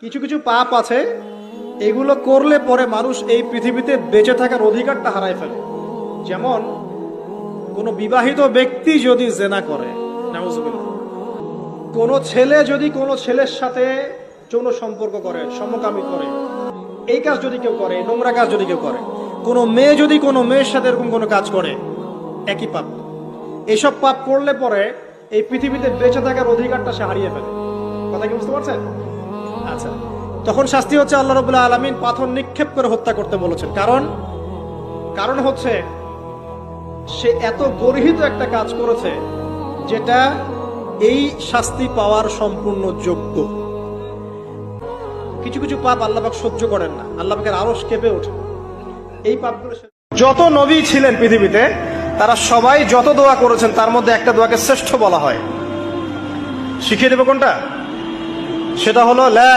কিছু কিছু পাপ আছে, এগুলো করলে পরে মানুষ এই পৃথিবীতে বেঁচে থাকার অধিকারটা হারায় ফেলে। যেমন কোনো বিবাহিত ব্যক্তি যদি জেনা করে, নাউজুবিল্লাহ, কোনো ছেলে যদি কোনো ছেলের সাথে যৌন সম্পর্ক করে, সমকামী করে, এই কাজ যদি কেউ করে, নোংরা কাজ যদি কেউ করে, কোনো মেয়ে যদি কোনো মেয়ের সাথে এরকম কোনো কাজ করে, একই পাপ। এইসব পাপ করলে পরে এই পৃথিবীতে বেঁচে থাকার অধিকারটা সে হারিয়ে ফেলে। কথা কি বুঝতে পারছেন? আচ্ছা, তখন শাস্তি হচ্ছে আল্লাহ রাব্বুল আলামিন পাথর নিক্ষেপ করে হত্যা করতে বলেছেন। কারণ হচ্ছে সে এত গর্হিত একটা কাজ করেছে যেটা এই শাস্তি পাওয়ার সম্পূর্ণ যোগ্য। কিছু কিছু পাপ আল্লাহ পাক সহ্য করেন না, আল্লাহ পাকের আরশ কেঁপে ওঠে এই পাপগুলো। যত নবী ছিলেন পৃথিবীতে, তারা সবাই যত দোয়া করেছেন তার মধ্যে একটা দোয়াকে শ্রেষ্ঠ বলা হয়। শিখিয়ে দেবো কোনটা? সেটা হলো লা